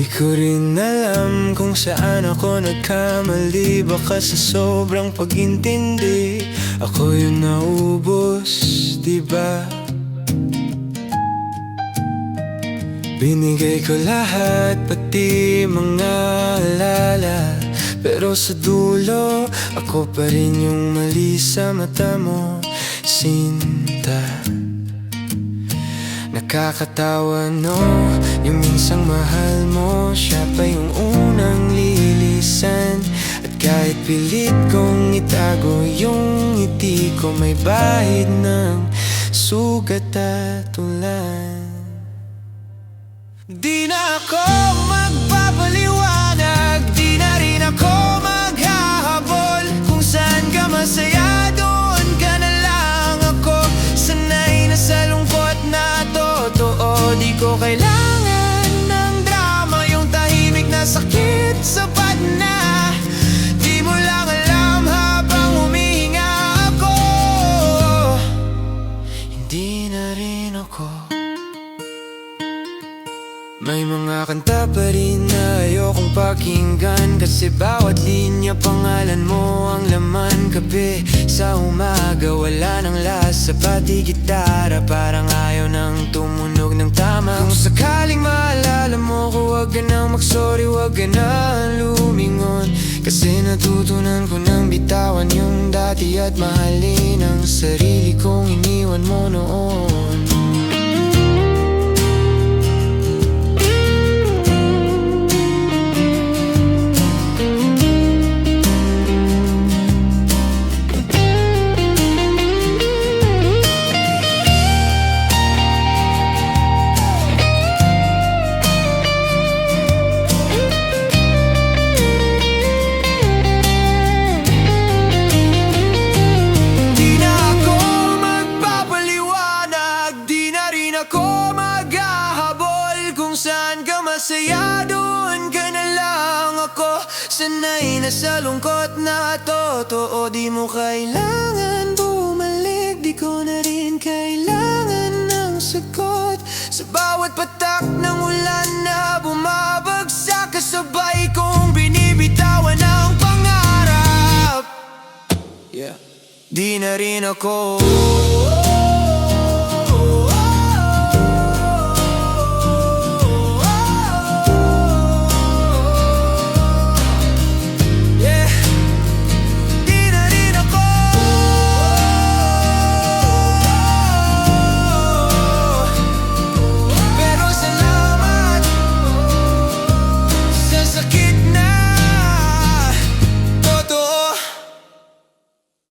Di ko rin alam kung saan ako nagkamali. Baka sa sobrang pag-intindi ako yung naubos, diba? Binigay ko lahat, pati mga alala, pero sa dulo, ako pa rin yung mali sa mata mo, Sinta. Nakakatawa, no? Yung minsang mahal mo, siya pa yung unang lilisan. At kahit pilit kong itago yung ngiti ko, may bahid ng sugat at ulan. Di na ako magpapaliwanag, di na rin ako maghahabol. Kung saan ka masaya, doon ka na lang ako. Sanay na sa lungkot na totoo. Di ko kailangan ng drama, yung tahimik na sakit sapat na. Di mo lang alam habang humihinga ako, hindi na rin ako. May mga kanta pa rin na ayokong pakinggan, kasi bawat linya pangalan mo ang laman. Kape sa umaga, wala nang lasa, pati gitara parang ayaw nang tumunog ng tama. Kung sakaling maalala mo ko, wag ka nang mag-sorry, wag ka nang lumingon. Kasi natutunan ko nang bitawan yung dati at mahalin ang sarili kong iniwan mo noon. Ako maghahabol, kung saan ka masaya, doon ka na lang ako. Sanay na sa lungkot na totoo. Di mo kailangan bumalik, di ko na rin kailangan ng sagot. Sa bawat patak ng ulan na bumabagsak, kasabay kong binibitawan ang pangarap. Di na rin ako